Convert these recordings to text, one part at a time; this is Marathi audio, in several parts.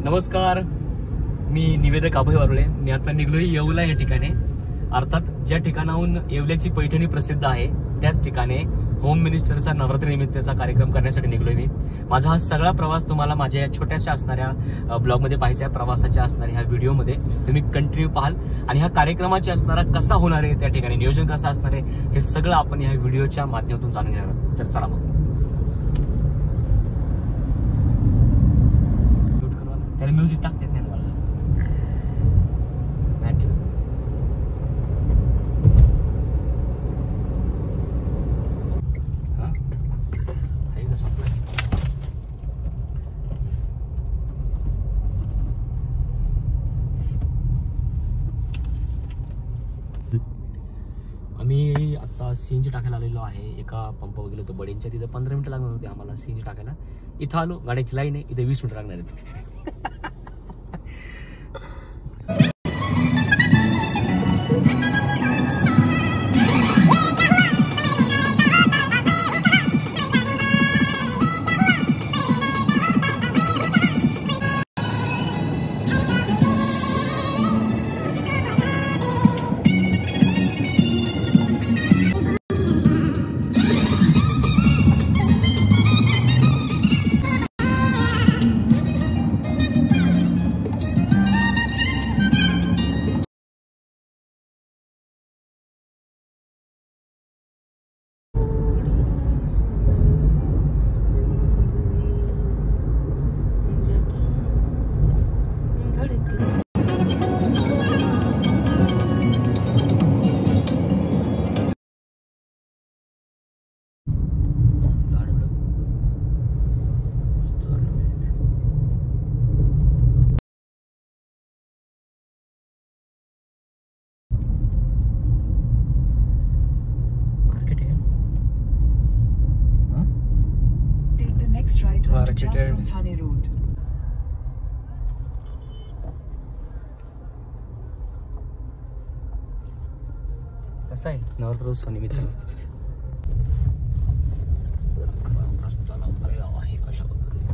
नमस्कार, मी निवेदक अभय वारुळे. मी आता निघलोय येवला या ठिकाणी. अर्थात ज्या ठिकाणाहून येवल्याची पैठणी प्रसिद्ध आहे त्याच ठिकाणी होम मिनिस्टरचा नवरात्री निमित्ताचा कार्यक्रम करण्यासाठी निघलोय मी. माझा हा सगळा प्रवास तुम्हाला माझ्या या छोट्याशा असणाऱ्या ब्लॉगमध्ये पाहायचा आहे. प्रवासाच्या असणाऱ्या ह्या व्हिडिओमध्ये तुम्ही कंटिन्यू पाहाल आणि ह्या कार्यक्रमाची असणारा कसा होणार आहे, त्या ठिकाणी नियोजन कसं असणार आहे, हे सगळं आपण ह्या व्हिडिओच्या माध्यमातून जाणून घेणार आहोत. तर चला मग. त्याला म्युझिक टाकते नाही मला. आम्ही आता सीएनजी टाकायला आलेलो आहे. एका पंप गेलो होतो बडींच्या, तिथं 15 मिनिटं लागणार होते आम्हाला सीएनजी टाकायला. इथं आलो, गाड्याची लाईन आहे, इथे 20 मिनिटं लागणार आहेत. ठाणे रोड. कसं आहे नवरात्रोत्सव निमित्त आहे कशा पद्धतीने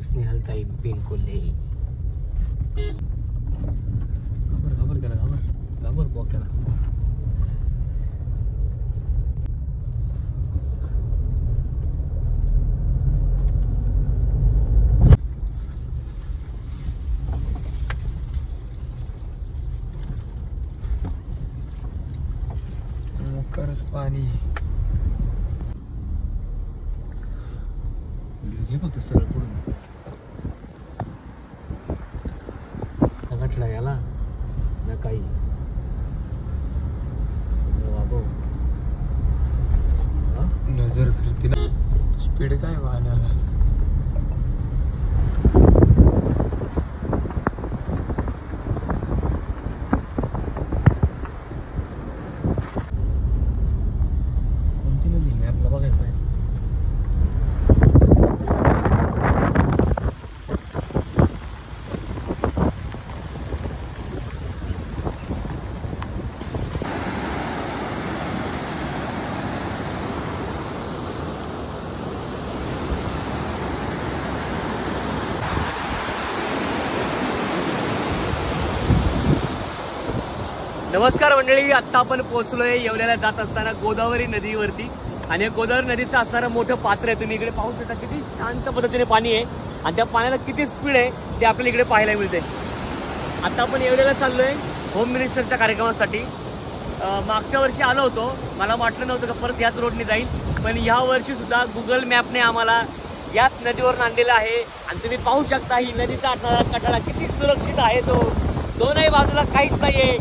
स्नेहल टाइप पेन कोल्हे घाबर केला घाबर बॉक केला. मोकरच पाणी हे फक्त सरळ पुढून गाठला याला ना काही बाबो नजर फिरती ना. स्पीड काय वाहनाला. कोणती नदी मॅपला बघायचं आहे. नमस्कार मंडळी, आत्ता आपण पोहोचलोय येवल्याला जात असताना गोदावरी नदीवरती. आणि गोदावरी नदीचं असणारं मोठं पात्र आहे. तुम्ही इकडे पाहू शकता किती शांत पद्धतीने पाणी आहे आणि त्या पाण्याला किती स्पीड आहे ते आपल्याला इकडे पाहायला मिळते. आता आपण येवल्याला चाललोय होम मिनिस्टरच्या कार्यक्रमासाठी. मागच्या वर्षी आलो होतो, मला वाटलं नव्हतं का परत याच रोडने जाईल, पण ह्या वर्षी सुद्धा गुगल मॅपने आम्हाला याच नदीवरून आणलेलं आहे. आणि तुम्ही पाहू शकता ही नदीचा असणारा कठाळा किती सुरक्षित आहे. तो दोनही बाजूला काहीच नाहीये.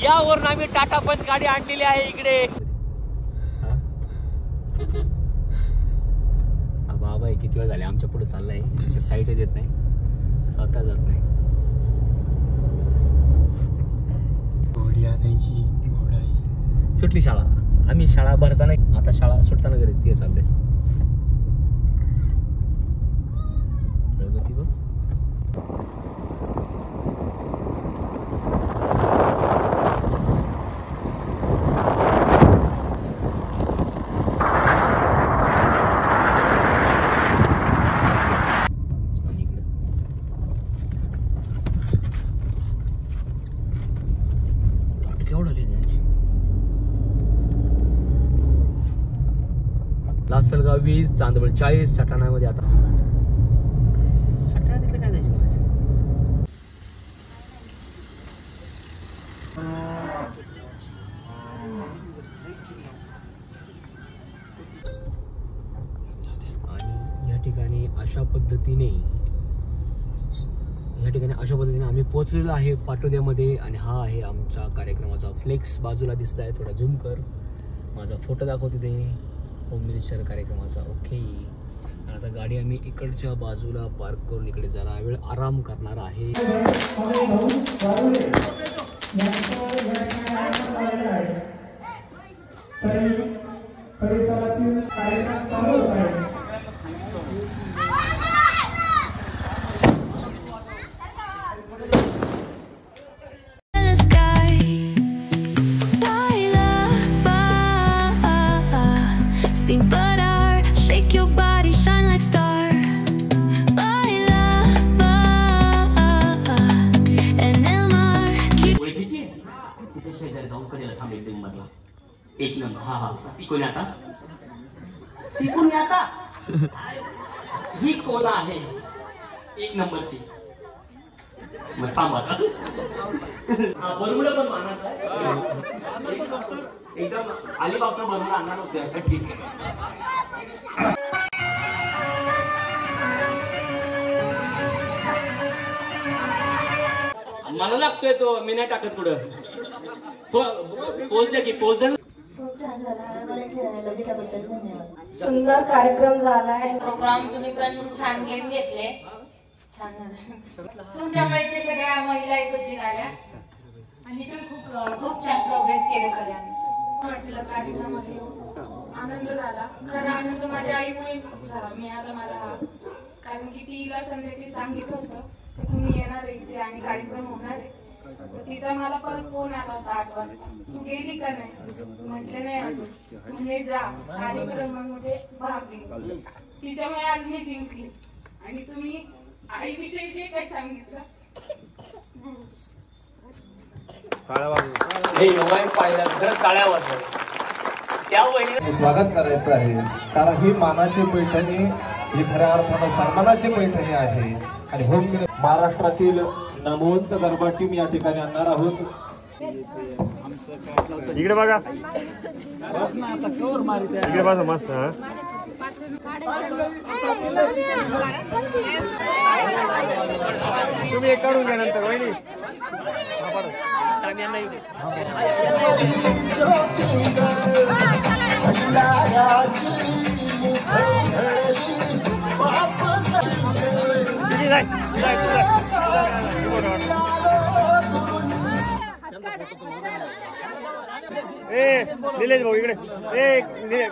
यावरून आम्ही टाटा पंच गाडी आणलेली आहे इकडे. बाबा किती वेळ झाले आमच्या पुढे चाललाय, साईड देत नाही, स्वतः जात नाही. घोडी आणायची. घोडाई सुटली शाळा. आम्ही शाळा भरताना, आता शाळा सुटताना घरी ते चाललंय. प्रगती बघ. लासलगाव 20, चांदवड 40, सटाणामध्ये आता सटाणा तिकडे काय जायची गरज? आणि या ठिकाणी अशा पद्धतीने आम्ही पोहोचलेलो आहे पाटोद्यामध्ये. आणि हा आहे आमचा कार्यक्रमाचा फ्लेक्स. बाजूला दिसत आहे, थोडा झूम कर, माझा फोटो दाखवते ते होम मिनिस्टर कार्यक्रमाचा. ओके. आणि आता गाडी आम्ही इकडच्या बाजूला पार्क करून इकडे जरा वेळ आराम करणार आहे. एक नंबर. हा हा. ती कोणी आता ही कोण आहे एक नंबरची? मग थांब आता. बरोबर पण मानायचं आहे एकदम. अलिबागचा बरोबर आणणार होते यासाठी. मला लागतोय तो, मी नाही टाकत कुठं. पोच द्या की, पोच द्या. सुंदर कार्यक्रम झालाय. प्रोग्राम तुम्ही पण छान गेम घेतले, छान झालं तुमच्यामुळे. ते सगळ्या महिला एकत्रित आल्या आणि तुम्ही खूप छान प्रोग्रेस केले सगळ्यांनी. वाटलं कार्यक्रमात आनंद झाला. खरा आनंद माझ्या आईमुळे झाला. मी आता मला कारण की तिला संध्याकाळी सांगितलं होतं की तुम्ही येणार आहे इथे आणि कार्यक्रम होणार आहे. तिचा मला परत फोन आला होता 8 वाजता, तू गेली का नाही? म्हटलं नाही अजून. म्हणजे जा कार्यक्रमामध्ये भाग घे. तिच्यामुळे आज मी जिंकली. आणि तुम्ही आईविषयी जे काही सांगितलं स्वागत करायचं आहे. कारण ही मानाची पैठणी, ही खऱ्या अर्थानं सन्मानाची पैठणी आहे. आणि होम महाराष्ट्रातील नामवंत गरबा टीम या ठिकाणी आणणार आहोत. इकडे बघा, इकडे बघा मस्त. तुम्ही एक काढून घ्या नंतर वहिनी. ए निलेश भाऊ इकडे. एक निलेश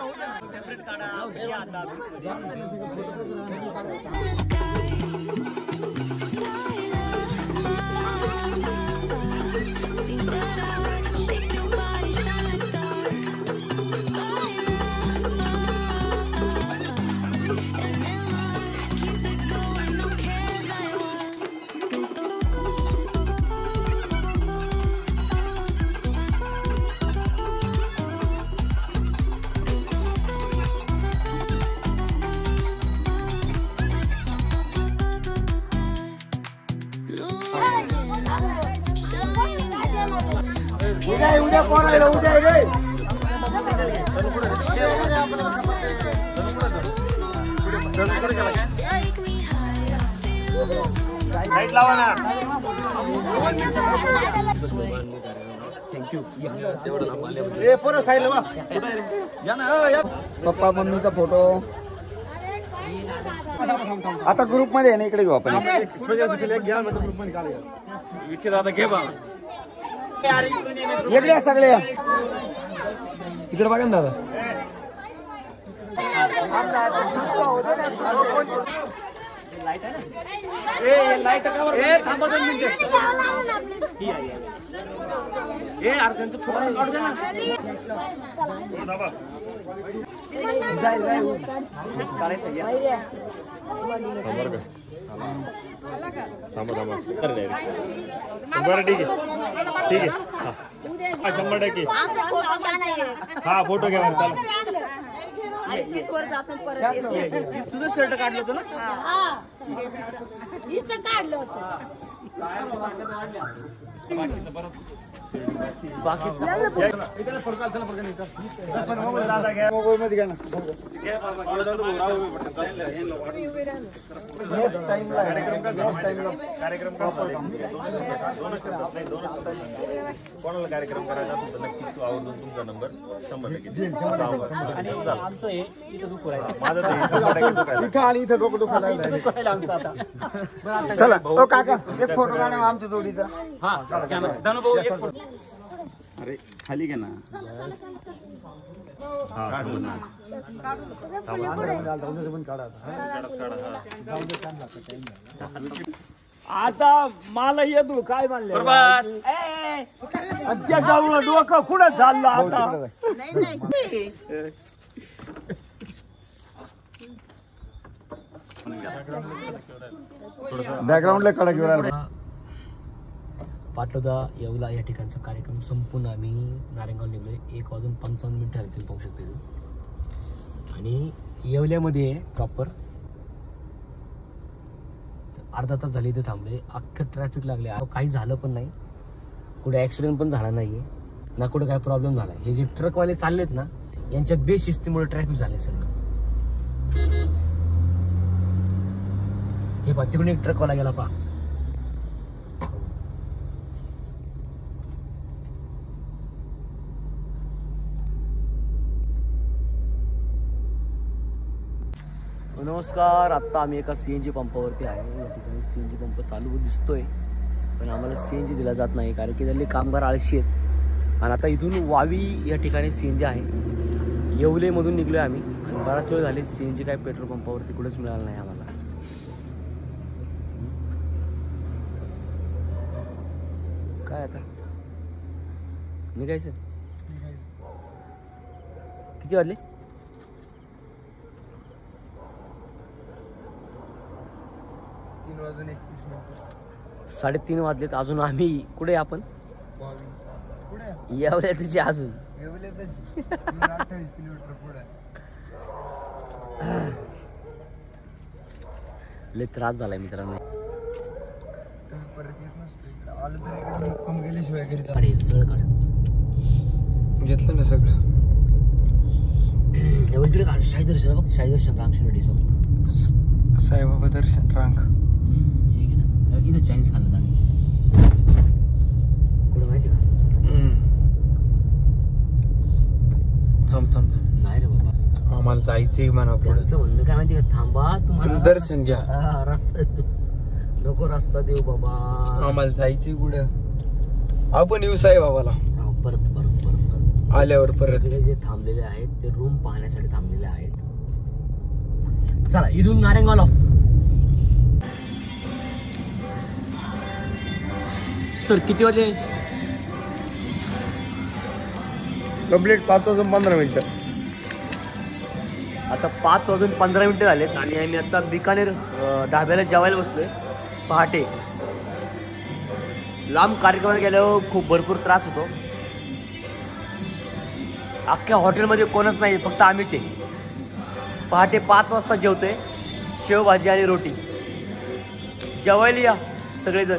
उद्या कोण आहे? उद्या आहे लाईट लावा ना. थँक्यू. पोरं साईडला वा. पप्पा मम्मीचा फोटो आता ग्रुप मध्ये आहे ना, इकडे घेऊ आपण. विखे दादा घे बा. इकडे सगळे इकडे बघा ना दादा. लाईट थांबा 2 मिनिटं. अर्ध्यांचं फोन काढू द्या ना. काढायचं बरं ठीक आहे, ठीक आहे. हा 100%. हा फोटो घ्या. तिथवर जातात परत येते. तुझं शर्ट काढलं होतं ना? हा हिचं काढलं होतं. कोणाला कार्यक्रम करायचा असेल तर नक्कीच तू आवर्जून तुमचा नंबर 100% आमचं हे इथं दुखू राहिलं. माझं तर 100% दुखायला. इथं आणि इथं डोकं दुखायला लागलंय. दुखायला आमचं आता. चला ओ काका एक फोटो काढा आमच्या जोडीचा. हा कॅमेरा. धनु भाऊ एक फोटो. अरे खाली घे ना. हा काढू ना. आता मला येतो काय म्हणले बस. त्या गावला डोकं कुठं चाललं आता. नाही नाही बॅकग्राऊंडला कडक घेऊन पाटोदा येवला या ठिकाणचा कार्यक्रम संपून आम्ही नारायणगाव निघलोय. 1:55 झाले तुम्ही पाहू शकता इथे. आणि येवल्यामध्ये प्रॉपर अर्धा तास झाले इथे थांबले. अख्खं ट्रॅफिक लागले. काही झालं पण नाही, कुठे ॲक्सिडेंट पण झाला नाही आहे ना, कुठे काय प्रॉब्लेम झाला. हे जे ट्रकवाले चाललेत ना, यांच्या बेशिस्तीमुळे ट्रॅफिक झाले सगळं. हे पहा तिकडून एक ट्रकवाला गेला पहा. नमस्कार. आत्ता आम्ही एका CNG पंपावरती आहे. या ठिकाणी CNG पंप चालू दिसतोय, पण आम्हाला CNG दिला जात नाही कारण की त्यातले कामगार आळशी आहेत. आणि आता इथून वावी या ठिकाणी CNG आहे. येवलेमधून निघलोय आम्ही आणि बराच वेळ झाले CNG काय पेट्रोल पंपावरती कुठेच मिळालं नाही आम्हाला. काय आता निघायचं? किती वाजले? 3:31 वाजलेत. अजून आम्ही कुठे आपण येवल्या त्याची अजून 28 किलोमीटर पुढे. लय त्रास झालाय मित्रांनो. परत येत नसतो आलं तर इकडे मुक्काम गेल्याशिवाय घरी काढेल सगळं काढ. घेतलं ना सगळं. इकडे काढ. शाही दर्शन बघ, शाही दर्शन रांग शिर्डी सोबत साईबाबा दर्शन रांग. इथं चायनीज खाल्लं आम्ही. कुठं माहिती का? थांब थांब नाही रे बाबा, आम्हाला जायचंय म्हणा. त्यांचं म्हणणं काय माहिती का? थांबा तुम्हाला दर्शन घ्या. रस्ता नको रस्ता देऊ बाबा. आम्हाला जायचंय कुठं? आपण येऊ साईबाबाला परत परत परत परत आल्यावर परत. इकडे जे थांबलेले आहेत ते रूम पाहण्यासाठी थांबलेले आहेत. चला इथून नारायणगावला. सर किती वाजले? कंप्लीट 5:15. आता 5:15 झालेत आणि आम्ही आता बिकानेर ढाब्याला जेवायला बसलोय. पहाटे लांब कार्यक्रमाला गेल्यावर खूप भरपूर त्रास होतो. अख्ख्या हॉटेलमध्ये कोणच नाही, फक्त आम्हीच आहे. पहाटे 5 वाजता जेवतोय. शेवभाजी आणि रोटी. जेवायला या सगळेजण.